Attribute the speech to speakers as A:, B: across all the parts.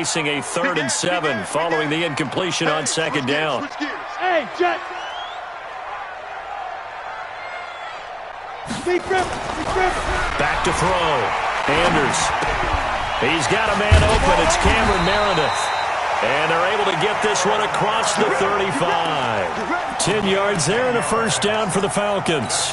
A: facing a 3rd and 7 following the incompletion on 2nd down.
B: Hey, Jet.
A: Back to throw. Anders. He's got a man open. It's Cameron Meredith. And they're able to get this one across the 35. 10 yards there and a 1st down for the Falcons.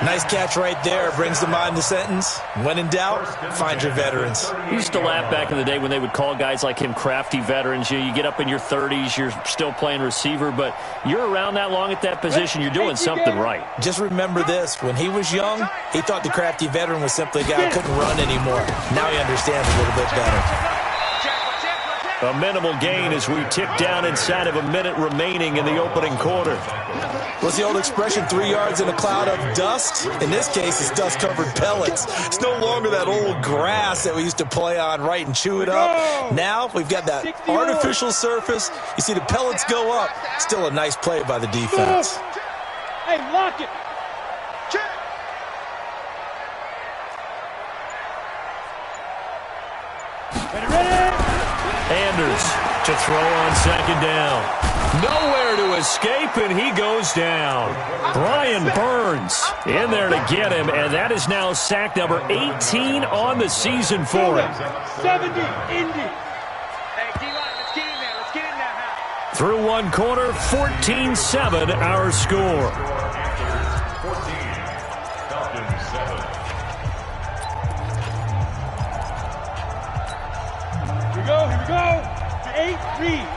C: Nice catch right there. Brings to mind the sentence, when in doubt, find your veterans.
A: He used to laugh back in the day when they would call guys like him crafty veterans. You get up in your 30s, you're still playing receiver, but you're around that long at that position, you're doing something right.
C: Just remember this. When he was young, he thought the crafty veteran was simply a guy who couldn't run anymore. Now he understands a little bit better.
A: A minimal gain as we tick down inside of a minute remaining in the opening quarter.
C: What's the old expression, 3 yards in a cloud of dust? In this case, it's dust-covered pellets. It's no longer that old grass that we used to play on, right, and chew it up. Now we've got that artificial surface. You see the pellets go up. Still a nice play by the defense.
B: Hey, lock it.
A: Anders to throw on 2nd down. Nowhere to escape, and he goes down. Brian Burns in there to get him, and that is now sack number 18 on the season for him.
B: 70, Indy. Hey, D-line, let's get in there. Let's get in there.
A: Through one quarter, 14-7 our score.
B: Here we go. 8, read.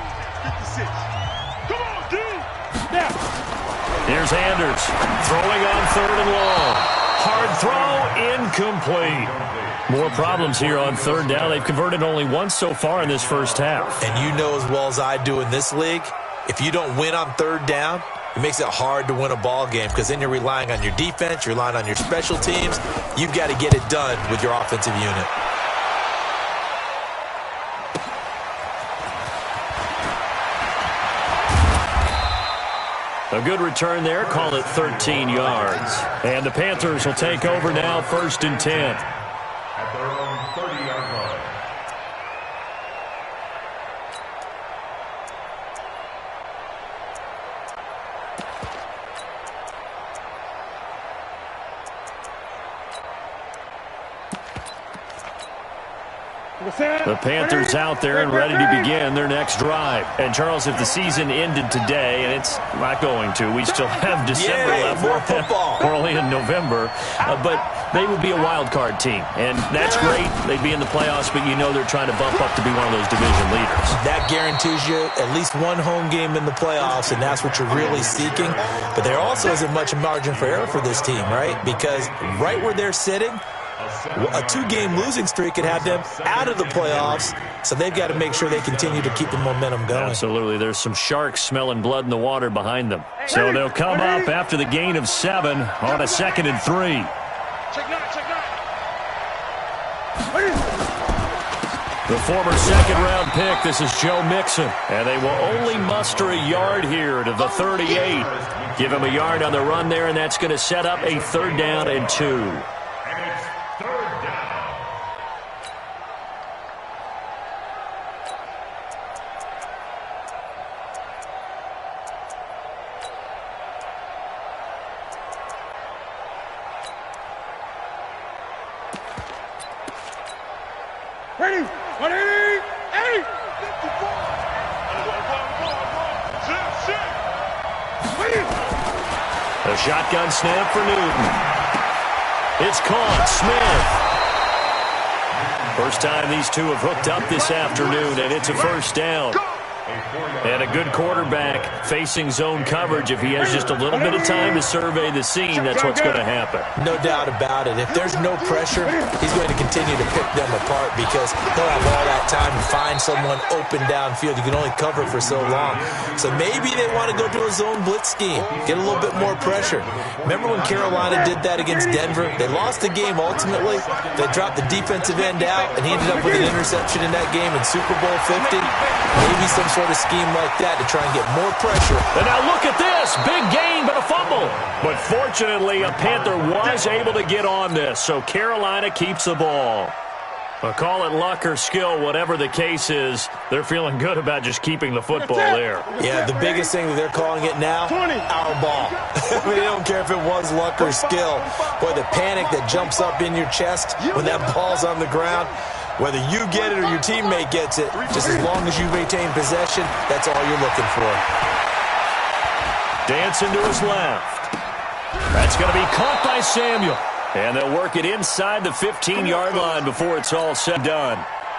B: 56. Come on, dude. Now.
A: Here's Anders throwing on 3rd and long. Hard throw, incomplete. More problems here on 3rd down. They've converted only once so far in this first half.
C: And you know as well as I do in this league, if you don't win on 3rd down, it makes it hard to win a ball game because then you're relying on your defense, you're relying on your special teams. You've got to get it done with your offensive unit.
A: A good return there. Call it 13 yards. And the Panthers will take over now, 1st and 10.
D: At their own 30-yard line.
A: The Panthers out there and ready to begin their next drive. And, Charles, if the season ended today, and it's not going to, we still have December left.
C: More football.
A: We're only in November. But they would be a wild card team. And that's great. They'd be in the playoffs, but you know they're trying to bump up to be one of those division leaders.
C: That guarantees you at least one home game in the playoffs, and that's what you're really seeking. But there also isn't much margin for error for this team, right? Because right where they're sitting, a 2-game losing streak could have them out of the playoffs, so they've got to make sure they continue to keep the momentum going.
A: Absolutely. There's some sharks smelling blood in the water behind them. So they'll come up after the gain of 7 on a 2nd and 3.
B: Check nine.
A: The former 2nd-round pick, this is Joe Mixon. And they will only muster a yard here to the 38. Give him a yard on the run there, and that's going to set up a 3rd down and 2.
B: Ready? 180. 80. 54.
A: A shotgun snap for Newton. It's caught. Smith. First time these two have hooked up this afternoon, and it's a 1st down. And a good quarterback facing zone coverage. If he has just a little bit of time to survey the scene, that's what's going to happen.
C: No doubt about it. If there's no pressure, he's going to continue to pick them apart because he'll have all that time to find someone open downfield. You can only cover for so long. So maybe they want to go to a zone blitz scheme, get a little bit more pressure. Remember when Carolina did that against Denver? They lost the game ultimately. They dropped the defensive end out, and he ended up with an interception in that game in Super Bowl 50. Maybe some sort of scheme like that to try and get more pressure.
A: And now look at this. Big gain, but a fumble. But fortunately, a Panther was able to get on this, so Carolina keeps the ball. Well, call it luck or skill, whatever the case is, they're feeling good about just keeping the football there.
C: Yeah, the biggest thing that they're calling it now, our ball. I mean, they don't care if it was luck or skill. Boy, the panic that jumps up in your chest when that ball's on the ground, whether you get it or your teammate gets it, just as long as you retain possession, that's all you're looking for.
A: Dancing to his left. That's going to be caught by Samuel. And they'll work it inside the 15-yard line before it's all said and done.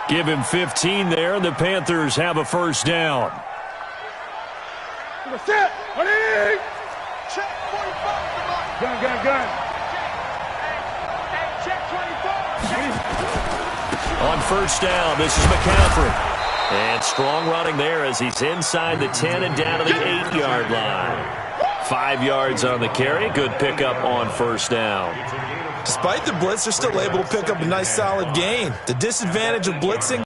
A: Give him 15 there, and the Panthers have a first down.
B: Set. Ready. Check 45. Gun. Check 24.
A: On first down, this is McCaffrey. And strong running there as he's inside the 10 and down to the 8-yard line. 5 yards on the carry. Good pickup on first down.
C: Despite the blitz, they're still able to pick up a nice, solid gain. The disadvantage of blitzing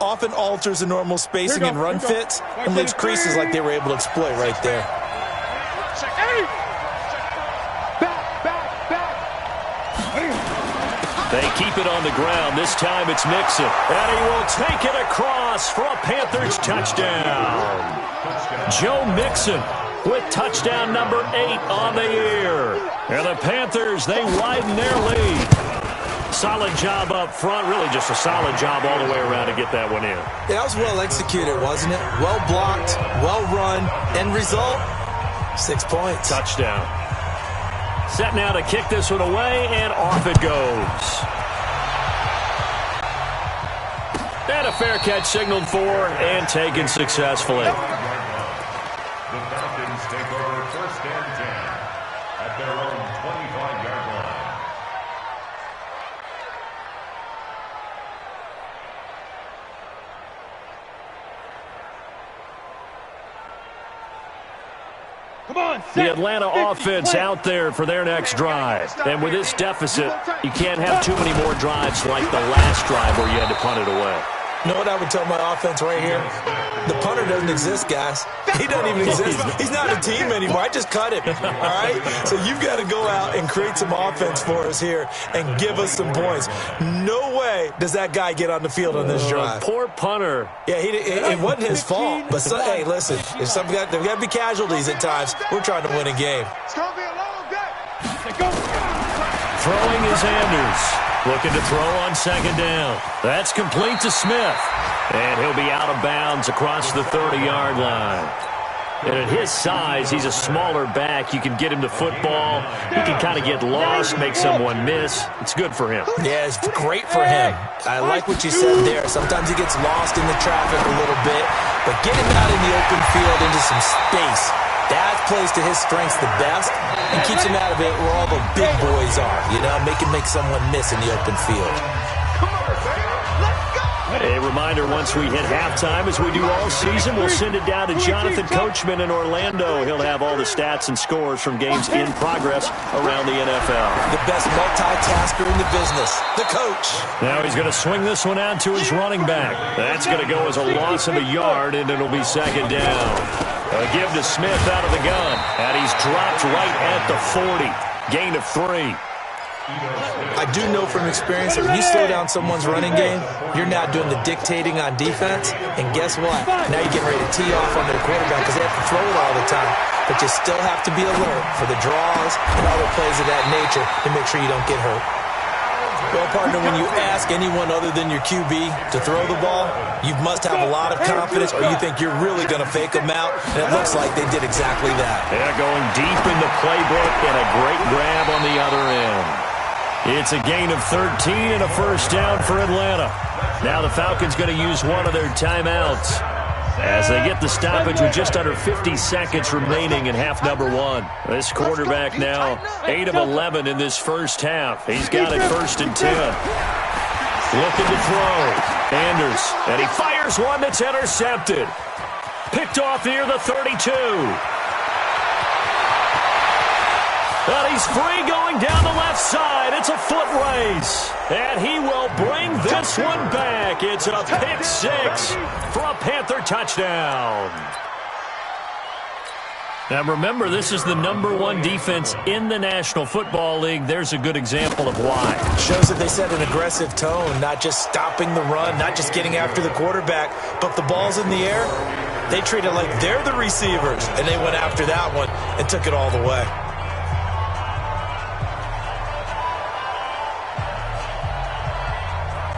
C: often alters the normal spacing and run fits and leaves creases like they were able to exploit right there.
A: They keep it on the ground. This time it's Mixon. And he will take it across for a Panthers touchdown. Joe Mixon with touchdown number 8 on the year. And the Panthers, they widen their lead. Solid job up front. Really just a solid job all the way around to get that one in.
C: Yeah, that was well executed, wasn't it? Well blocked, well run. End result, 6 points.
A: Touchdown. Set now to kick this one away, and off it goes. And a fair catch signaled for and taken successfully.
D: The Falcons take over first and 10 at their own 25-yard line.
B: Come on,
A: The Atlanta offense out there for their next drive. And with this deficit, you can't have too many more drives like the last drive where you had to punt it away.
C: You know what I would tell my offense right here? The punter doesn't exist, guys. He doesn't even exist. He's not a team anymore. I just cut him, all right? So you've got to go out and create some offense for us here and give us some points. No way does that guy get on the field on this drive.
A: Poor punter.
C: Yeah, it wasn't his fault. But, hey, listen, if there's got to be casualties at times. We're trying to win a game.
B: It's going to be a long day.
A: Throwing is Anders. Looking to throw on second down. That's complete to Smith. And he'll be out of bounds across the 30-yard line. And at his size, he's a smaller back. You can get him the football. He can kind of get lost, make someone miss. It's good for him.
C: Yeah, it's great for him. I like what you said there. Sometimes he gets lost in the traffic a little bit. But get him out in the open field into some space. That plays to his strengths the best and keeps him out of it where all the big boys are, you know, make someone miss in the open field.
A: A reminder, once we hit halftime, as we do all season, we'll send it down to Jonathan Coachman in Orlando. He'll have all the stats and scores from games in progress around the NFL.
C: The best multitasker in the business, the coach.
A: Now he's going to swing this one out to his running back. That's going to go as a loss of a yard, and it'll be second down. A give to Smith out of the gun, and he's dropped right at the 40. Gain of 3.
C: I do know from experience that when you slow down someone's running game, you're now doing the dictating on defense, and guess what? Now you're getting ready to tee off on their quarterback because they have to throw it all the time. But you still have to be alert for the draws and other plays of that nature to make sure you don't get hurt. Well, partner, when you ask anyone other than your QB to throw the ball, you must have a lot of confidence or you think you're really going to fake them out, and it looks like they did exactly that.
A: Yeah, going deep in the playbook and a great grab on the other end. It's a gain of 13 and a first down for Atlanta. Now the Falcons going to use one of their timeouts as they get the stoppage with just under 50 seconds remaining in half number 1. This quarterback now 8 of 11 in this first half. He's got it first and 10. Looking to throw. Anders, and he fires one that's intercepted. Picked off near the 32. And he's free going down the left side. It's a foot race. And he will bring this one back. It's a pick 6 for a Panther touchdown. Now remember, this is the #1 defense in the National Football League. There's a good example of why.
C: Shows that they set an aggressive tone, not just stopping the run, not just getting after the quarterback, but the ball's in the air. They treat it like they're the receivers, and they went after that one and took it all the way.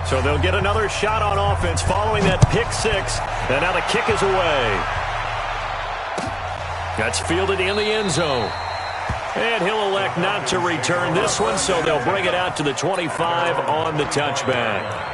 A: So they'll get another shot on offense following that pick six, and now the kick is away. That's fielded in the end zone. And he'll elect not to return this one, so they'll bring it out to the 25 on the touchback.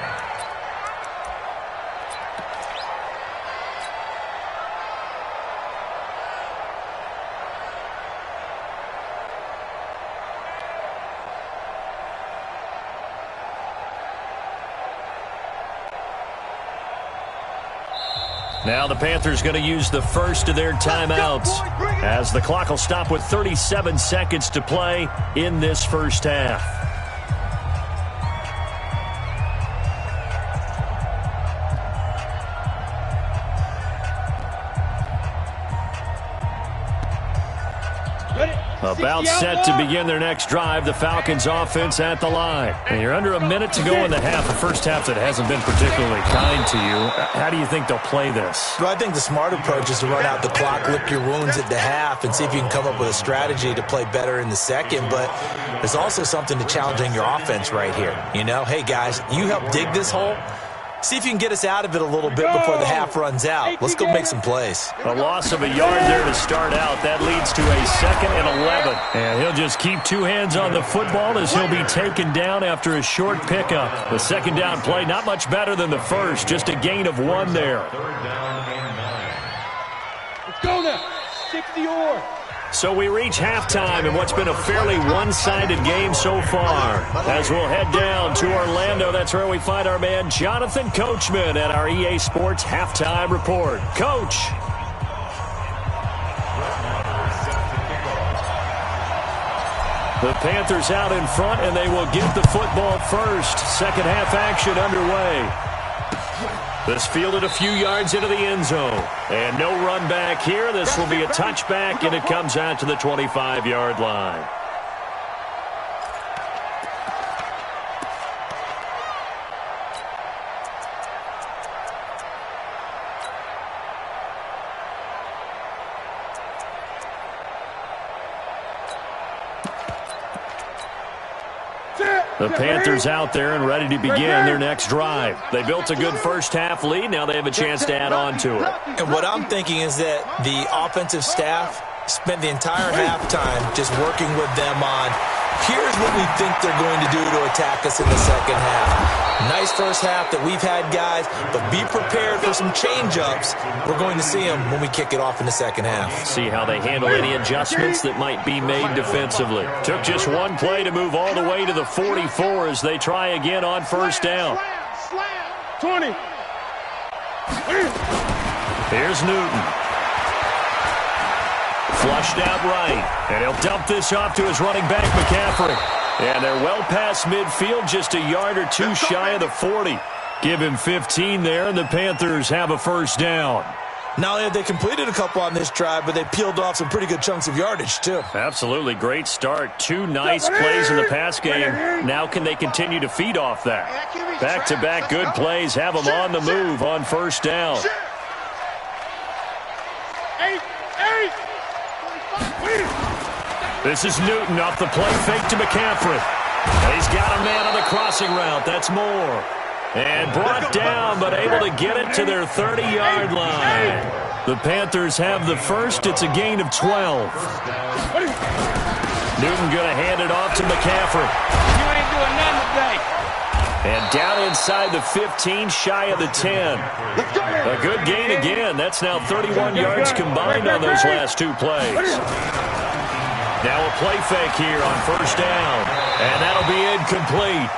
A: Now the Panthers going to use the first of their timeouts as the clock will stop with 37 seconds to play in this first half. About set to begin their next drive, the Falcons offense at the line. And you're under a minute to go in the half, the first half that hasn't been particularly kind to you. How do you think they'll play this?
C: Well, I think the smart approach is to run out the clock, lick your wounds at the half, and see if you can come up with a strategy to play better in the second. But there's also something to challenging your offense right here. You know, hey, guys, you help dig this hole. See if you can get us out of it a little bit before the half runs out. Let's go make some plays.
A: A loss of a yard there to start out. That leads to a 2nd and 11. And he'll just keep two hands on the football as he'll be taken down after a short pickup. The second down play, not much better than the first. Just a gain of 1 there.
B: Let's go now. 60-yard.
A: So we reach halftime in what's been a fairly one-sided game so far. As we'll head down to Orlando, that's where we find our man Jonathan Coachman at our EA Sports Halftime Report. Coach. The Panthers out in front, and they will get the football first. Second half action underway. This fielded a few yards into the end zone. And no run back here. This will be a touchback, and it comes out to the 25-yard line. The Panthers out there and ready to begin their next drive. They built a good first half lead. Now they have a chance to add on to it.
C: And what I'm thinking is that the offensive staff spent the entire halftime just working with them on, here's what we think they're going to do to attack us in the second half. Nice first half that we've had, guys, but be prepared for some change-ups. We're going to see them when we kick it off in the second half.
A: See how they handle any adjustments that might be made defensively. Took just one play to move all the way to the 44 as they try again on first down.
B: 20.
A: Here's Newton. Flushed out right, and he'll dump this off to his running back, McCaffrey. And they're well past midfield, just a yard or two shy of the 40. Give him 15 there, and the Panthers have a first down.
C: Not only have they completed a couple on this drive, but they peeled off some pretty good chunks of yardage, too.
A: Absolutely great start. Two nice plays in the pass game. Now can they continue to feed off that? Back-to-back good plays have them on the move on first down.
B: 8.
A: This is Newton off the play fake to McCaffrey. And he's got a man on the crossing route. That's Moore. And brought down, but able to get it to their 30-yard line. The Panthers have the first. It's a gain of 12. Newton going to hand it off to McCaffrey.
B: You ain't doing nothing today.
A: And down inside the 15, shy of the 10. A good gain again. That's now 31 yards combined on those last two plays. Now a play fake here on first down. And that'll be incomplete.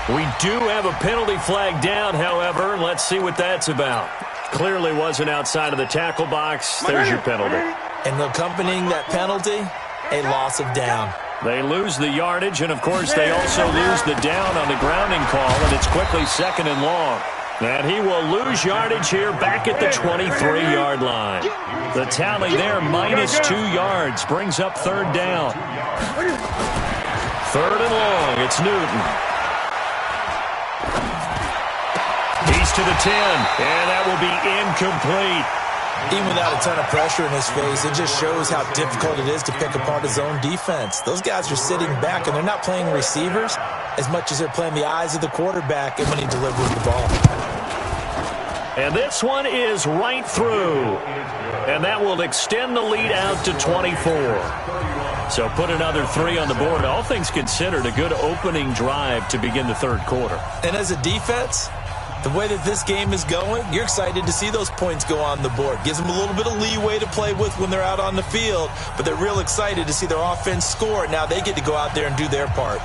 A: We do have a penalty flag down, however. Let's see what that's about. Clearly wasn't outside of the tackle box. There's your penalty.
C: And accompanying that penalty, a loss of down.
A: They lose the yardage, and, of course, they also lose the down on the grounding call, and it's quickly 2nd and long. And he will lose yardage here back at the 23-yard line. The tally there, -2 yards, brings up third down. Third and long, it's Newton. He's to the 10, and that will be incomplete.
C: Even without a ton of pressure in his face, it just shows how difficult it is to pick apart his own defense. Those guys are sitting back, and they're not playing receivers as much as they're playing the eyes of the quarterback and when he delivers the ball.
A: And this one is right through. And that will extend the lead out to 24. So put another 3 on the board. All things considered, a good opening drive to begin the third quarter.
C: And as a defense, the way that this game is going, you're excited to see those points go on the board. Gives them a little bit of leeway to play with when they're out on the field, but they're real excited to see their offense score. Now they get to go out there and do their part.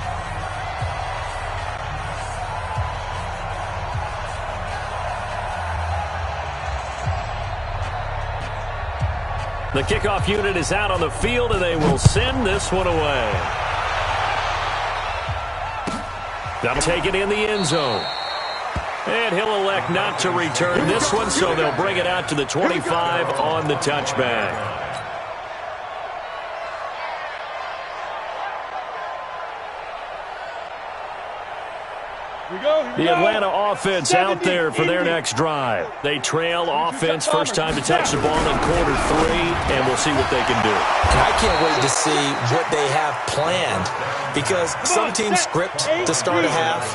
A: The kickoff unit is out on the field, and they will send this one away. That'll take it in the end zone. And he'll elect not to return this one, so they'll bring it out to the 25 on the touchback. The Atlanta offense out there for their next drive. They trail offense, first time to touch the ball in quarter 3, and we'll see what they can do.
C: And I can't wait to see what they have planned, because some teams script to start a half.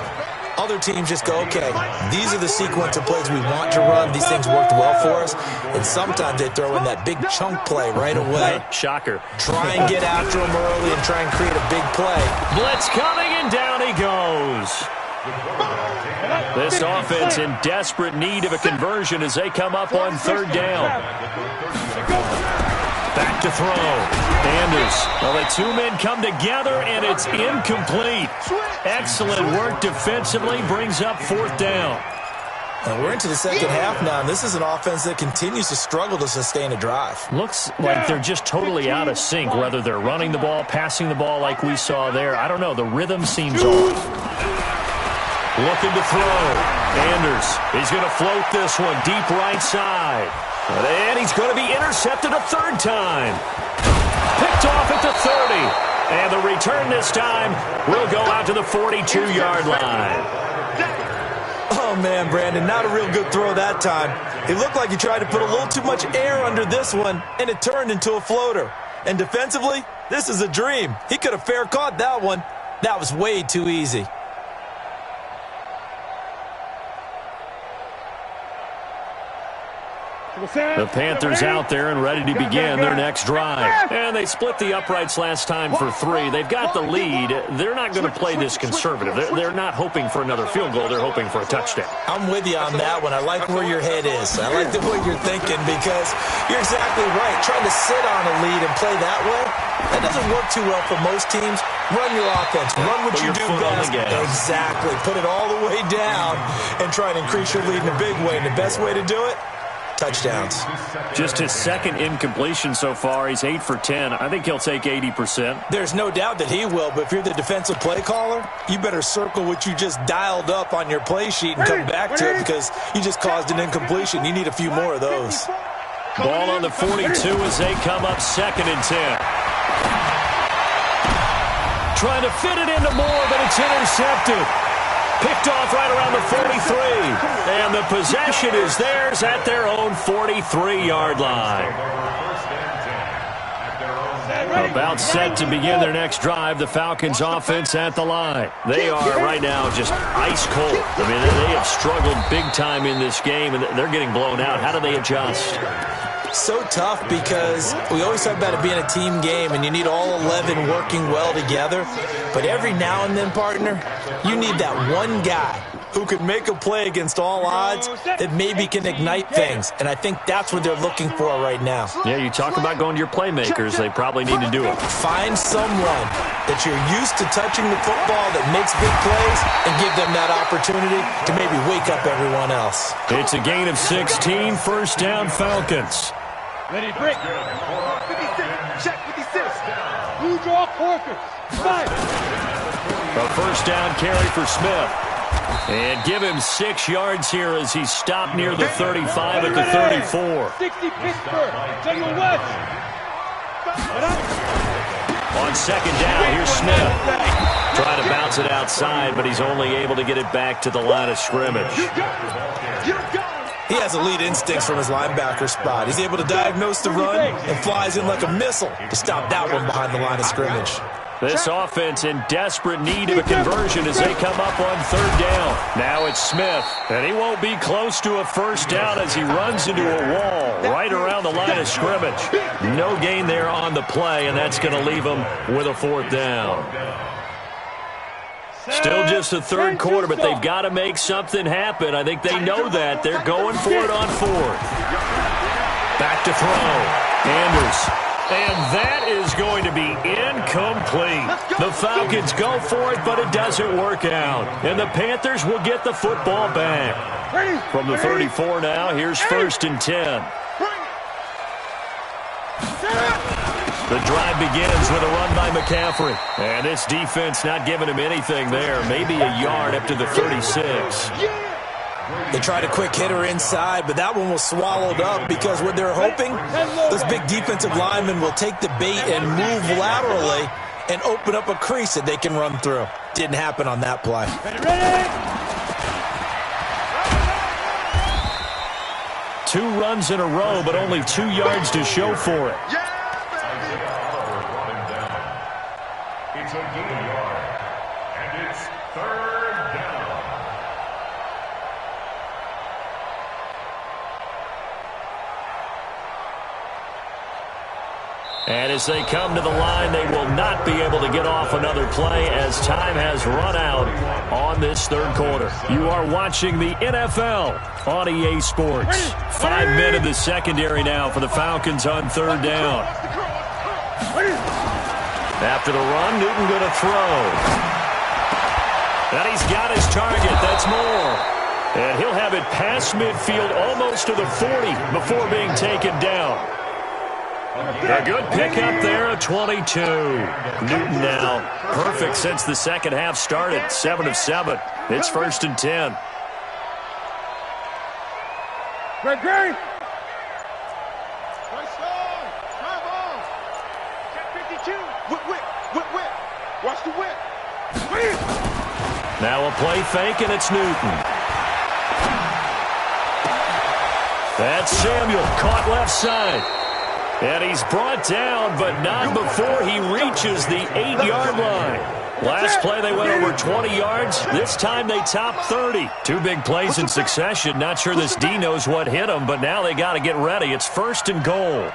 C: Other teams just go, okay, these are the sequence of plays we want to run. These things worked well for us. And sometimes they throw in that big chunk play right away.
A: Shocker.
C: Try and get after them early and try and create a big play.
A: Blitz coming, and down he goes. This offense in desperate need of a conversion as they come up on third down. Back to throw. Anders. Well, the two men come together, and it's incomplete. Excellent work defensively, brings up fourth down.
C: And we're into the second half now, and this is an offense that continues to struggle to sustain a drive.
A: Looks like they're just totally out of sync, whether they're running the ball, passing the ball like we saw there. I don't know. The rhythm seems off. Looking to throw. Anders. He's going to float this one deep right side. And he's going to be intercepted a third time. Picked off at the 30. And the return this time will go out to the 42-yard line.
C: Oh, man, Brandon, not a real good throw that time. It looked like he tried to put a little too much air under this one, and it turned into a floater. And defensively, this is a dream. He could have fair caught that one. That was way too easy.
A: The Panthers out there and ready to begin their next drive. And they split the uprights last time for 3. They've got the lead. They're not going to play this conservative. They're not hoping for another field goal. They're hoping for a touchdown.
C: I'm with you on that one. I like where your head is. I like the way you're thinking, because you're exactly right. Trying to sit on a lead and play that way, that doesn't work too well for most teams. Run your offense. Run what you do best. Exactly. Put it all the way down and try and increase your lead in a big way. And the best way to do it, touchdowns.
A: Just his second incompletion so far. He's 8 for 10. I think he'll take 80%.
C: There's no doubt that he will, but if you're the defensive play caller, you better circle what you just dialed up on your play sheet and come back to it, because you just caused an incompletion. You need a few more of those.
A: Ball on the 42 as they come up 2nd and 10. Trying to fit it into Moore, but it's intercepted. Picked off right around the 43. And the possession is theirs at their own 43-yard line. About set to begin their next drive, the Falcons offense at the line. They are right now just ice cold. I mean, they have struggled big time in this game, and they're getting blown out. How do they adjust?
C: So tough, because we always talk about it being a team game, and you need all 11 working well together. But every now and then, partner, you need that one guy who could make a play against all odds that maybe can ignite things. And I think that's what they're looking for right now.
A: Yeah, you talk about going to your playmakers. They probably need to do it.
C: Find someone that you're used to touching the football that makes big plays and give them that opportunity to maybe wake up everyone else.
A: It's a gain of 16, first down Falcons.
B: Ready, break. 56, check 56. Blue draw, Corker. 5.
A: A first down carry for Smith. And give him 6 yards here as he's stopped near the 35 at the 34.
B: 60 Pittsburgh to your west.
A: On second down, here's Smith. Trying to bounce it outside, but he's only able to get it back to the line of scrimmage.
C: He has elite instincts from his linebacker spot. He's able to diagnose the run and flies in like a missile to stop that one behind the line of scrimmage.
A: This offense in desperate need of a conversion as they come up on third down. Now it's Smith, and he won't be close to a first down as he runs into a wall right around the line of scrimmage. No gain there on the play, and that's going to leave him with a fourth down. Still just the third quarter, but they've got to make something happen. I think they know that. They're going for it on fourth. Back to throw. Anders. And that is going to be incomplete. The Falcons go for it, but it doesn't work out. And the Panthers will get the football back. From the 34 now, here's 1st and 10. The drive begins with a run by McCaffrey. And this defense not giving him anything there. Maybe a yard up to the 36.
C: They tried a quick hitter inside, but that one was swallowed up because what they're hoping, those big defensive linemen will take the bait and move laterally and open up a crease that they can run through. Didn't happen on that play.
A: Two runs in a row, but only 2 yards to show for it.
D: It's a gain yard, and it's 3rd down.
A: And as they come to the line, they will not be able to get off another play as time has run out on this third quarter. You are watching the NFL on EA Sports. 5 men in the secondary now for the Falcons on third down. After the run, Newton going to throw. And he's got his target. That's Moore. And he'll have it past midfield almost to the 40 before being taken down. A good pickup there, a 22. Newton now perfect since the second half started, 7 of 7. It's 1st and 10.
B: Great. Watch the whip.
A: Now a play fake, and it's Newton. That's Samuel, caught left side. And he's brought down, but not before he reaches the 8-yard line. Last play, they went over 20 yards. This time, they topped 30. 2 big plays in succession. Not sure this D knows what hit him, but now they got to get ready. It's 1st and goal.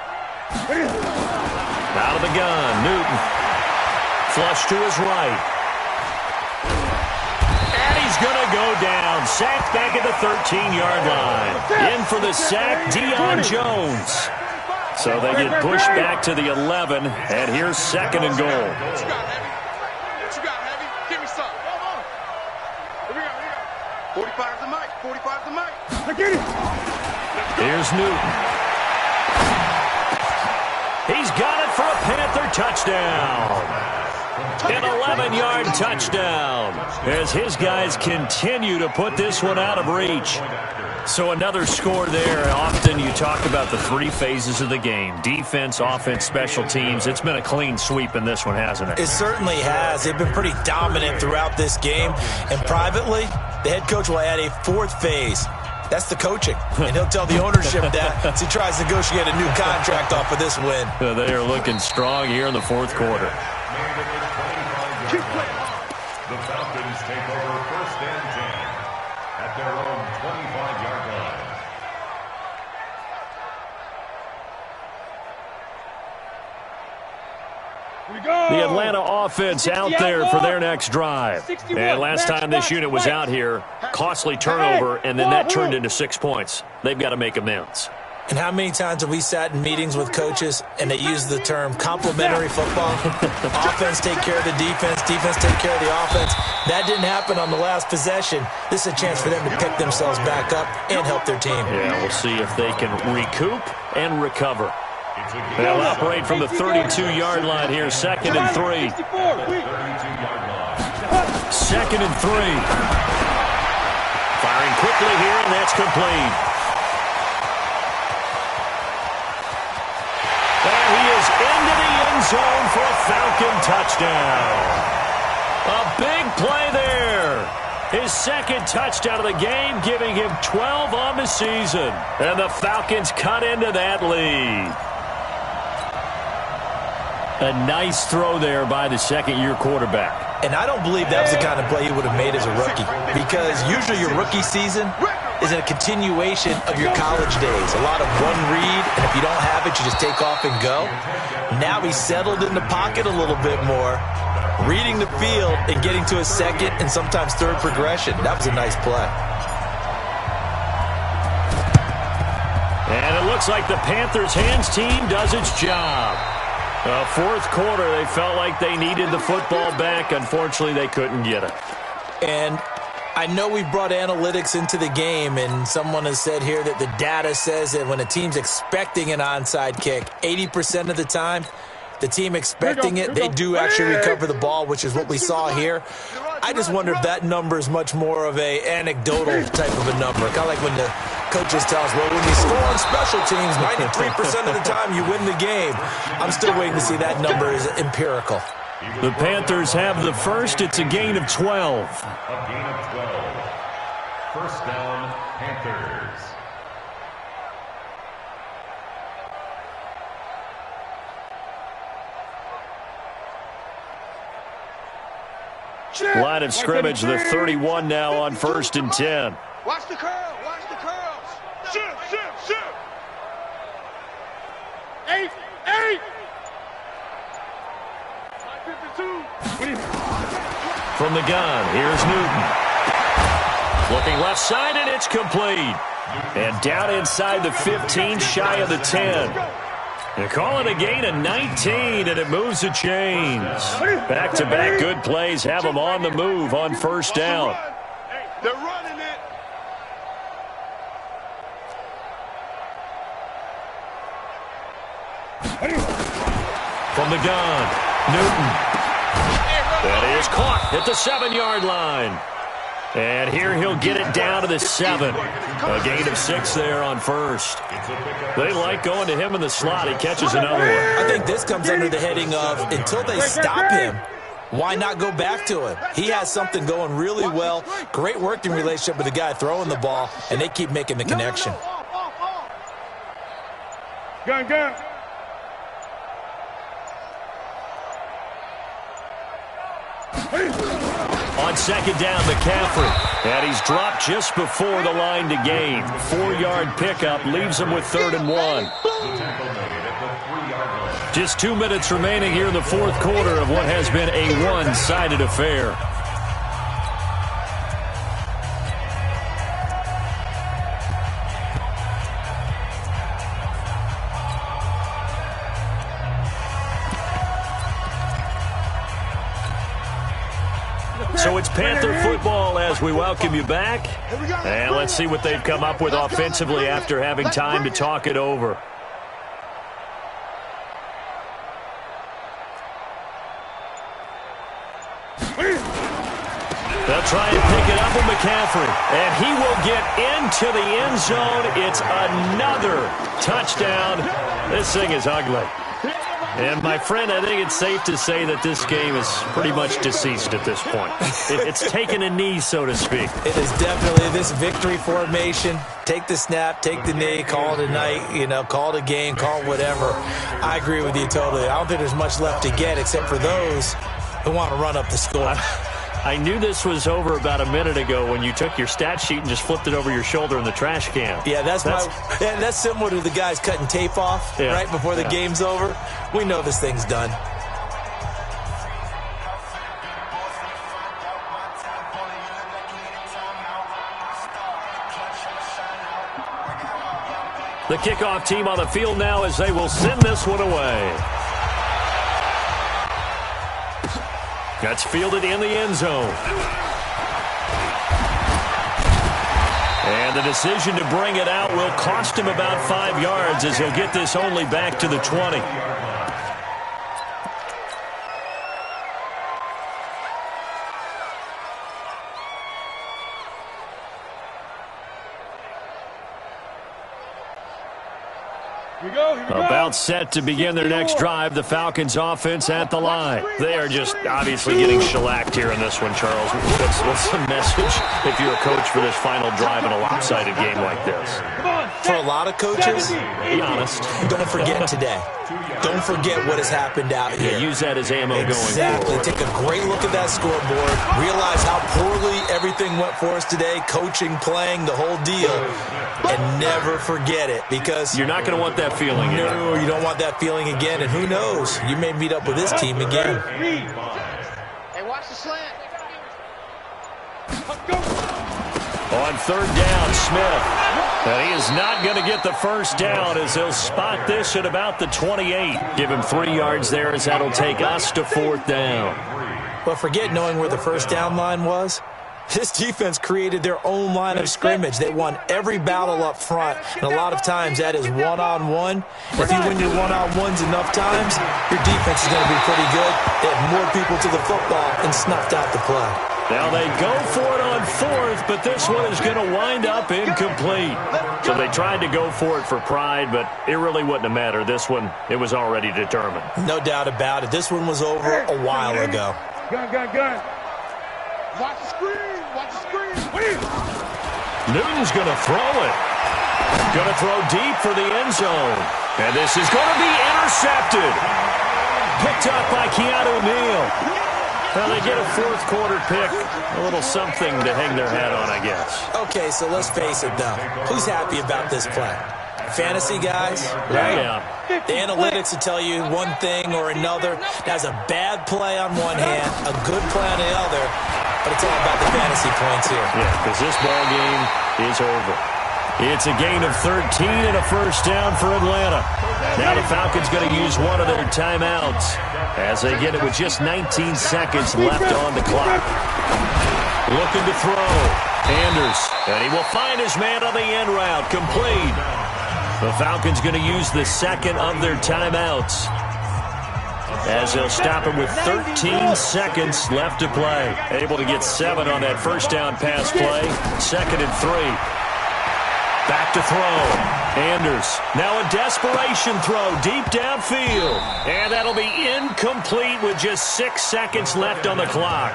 A: Out of the gun, Newton. Flush to his right. And he's going to go down. Sacked back at the 13-yard line. In for the sack, Deion Jones. So they get pushed back to the 11, and here's 2nd and goal.
B: What you got, Heavy? Give me some. Here we go. 45's the mic. 45's the mic. I get it.
A: Here's Newton. He's got it for a Panther touchdown. An 11-yard touchdown as his guys continue to put this one out of reach. So another score there. Often you talk about the 3 phases of the game. Defense, offense, special teams. It's been a clean sweep in this one, hasn't it?
C: It certainly has. They've been pretty dominant throughout this game. And privately, the head coach will add a 4th phase. That's the coaching. And he'll tell the ownership that as he tries to negotiate a new contract off of this win.
A: They are looking strong here in the 4th quarter.
D: The Falcons take over 1st and 10 at their own 25-yard line.
A: The Atlanta offense out there for their next drive. And last time this unit was out here, costly turnover, and then that turned into 6 points. They've got to make amends.
C: And how many times have we sat in meetings with coaches and they use the term complementary football? Offense take care of the defense, defense take care of the offense. That didn't happen on the last possession. This is a chance for them to pick themselves back up and help their team.
A: Yeah, we'll see if they can recoup and recover. They'll operate from the 32-yard line here, 2nd and 3. 2nd and 3. Firing quickly here, and that's complete. And he is into the end zone for a Falcon touchdown. A big play there. His second touchdown of the game, giving him 12 on the season. And the Falcons cut into that lead. A nice throw there by the second-year quarterback.
C: And I don't believe that was the kind of play he would have made as a rookie, because usually your rookie season is a continuation of your college days. A lot of one read, and if you don't have it, you just take off and go. Now he's settled in the pocket a little bit more, reading the field and getting to a second and sometimes third progression. That was a nice play.
A: And it looks like the Panthers' hands team does its job. Fourth quarter, they felt like they needed the football back. Unfortunately, they couldn't get it.
C: And I know we brought analytics into the game, and someone has said here that the data says that when a team's expecting an onside kick, 80% of the time, the team expecting it, they do actually recover the ball, which is what we saw here. I just wonder if that number is much more of a anecdotal type of a number. Kind of like when the coaches tell us, well, when you score on special teams, 93% of the time you win the game. I'm still waiting to see that number is empirical.
A: The Panthers have the first. It's a gain of 12.
D: A gain of 12. First down, Panthers.
A: Line of scrimmage, the 31 now on 1st and 10.
B: Watch the curl. Watch the curls. Shift. 8. 52.
A: From the gun, here's Newton. Looking left side, and it's complete. And down inside the 15, shy of the 10. They call it a gain of 19, and it moves the chains. Back-to-back good plays have them on the move on first down.
B: They're running it.
A: From the gun, Newton. That is caught at the 7-yard line. And here he'll get it down to the 7. A gain of 6 there on first. They like going to him in the slot. He catches another one.
C: I think this comes under the heading of, until they stop him, why not go back to him? He has something going really well. Great working relationship with the guy throwing the ball, and they keep making the connection.
B: Gun.
A: On second down, McCaffrey. And he's dropped just before the line to gain. 4-yard pickup leaves him with 3rd and 1. Just 2 minutes remaining here in the fourth quarter of what has been a one-sided affair. So it's Panther football as we welcome you back. And let's see what they've come up with offensively after having time to talk it over. They'll try and pick it up with McCaffrey. And he will get into the end zone. It's another touchdown. This thing is ugly. And, my friend, I think it's safe to say that this game is pretty much deceased at this point. It's taken a knee, so to speak.
C: It is definitely this victory formation. Take the snap, take the knee, call it a night, call it a game, call it whatever. I agree with you totally. I don't think there's much left to get except for those who want to run up the score.
A: I knew this was over about a minute ago when you took your stat sheet and just flipped it over your shoulder in the trash can.
C: Yeah, that's similar to the guys cutting tape off right before the game's over. We know this thing's done.
A: The kickoff team on the field now as they will send this one away. That's fielded in the end zone. And the decision to bring it out will cost him about 5 yards as he'll get this only back to the 20. About set to begin their next drive, the Falcons offense at the line. They are just obviously getting shellacked here in this one, Charles. What's the message if you're a coach for this final drive in a lopsided game like this?
C: For a lot of coaches,
A: Be honest.
C: don't forget today. Don't forget what has happened out here.
A: Use that as ammo
C: Exactly.
A: going forward.
C: Take a great look at that scoreboard. Realize how poorly everything went for us today. Coaching, playing, the whole deal. And never forget it, because
A: You're not going to want that feeling again.
C: no, you don't want that feeling again. And who knows? You may meet up with this team again.
B: Hey, watch the slant.
A: On third down, Smith. And he is not going to get the first down as he'll spot this at about the 28. Give him 3 yards there as that'll take us to fourth down.
C: But forget knowing where the first down line was. This defense created their own line of scrimmage. They won every battle up front, and a lot of times that is one-on-one. If you win your one-on-ones enough times, your defense is going to be pretty good. They have more people to the football and snuffed out the play.
A: Now they go for it on fourth, but this one is going to wind up incomplete. So they tried to go for it for pride, but it really wouldn't have mattered. This one, it was already determined.
C: No doubt about it. This one was over a while ago.
B: Gun. Watch the screen. Watch the screen.
A: Newton's going to throw it. Going to throw deep for the end zone. And this is going to be intercepted. Picked up by Keanu Neal. Well, they get a fourth quarter pick. A little something to hang their hat on, I guess.
C: Okay, so let's face it, though. Who's happy about this play? Fantasy guys, right?
A: Yeah.
C: The analytics will tell you one thing or another. That's a bad play on one hand, a good play on the other, but it's all about the fantasy points here.
A: Yeah, because this ball game is over. It's a gain of 13 and a first down for Atlanta. Now the Falcons going to use one of their timeouts as they get it with just 19 seconds left on the clock. Looking to throw. Anders, and he will find his man on the end route. Complete. The Falcons going to use the second of their timeouts as they'll stop him with 13 seconds left to play. Able to get 7 on that first down pass play. 2nd and 3. Back to throw. Anders. Now a desperation throw deep downfield. And that'll be incomplete with just 6 seconds left on the clock.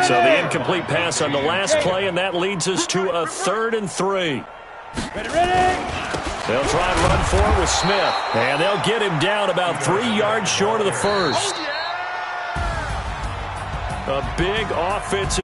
A: So the incomplete pass on the last play, and that leads us to a 3rd and 3. They'll try and run for it with Smith. And they'll get him down about 3 yards short of the first. A big offensive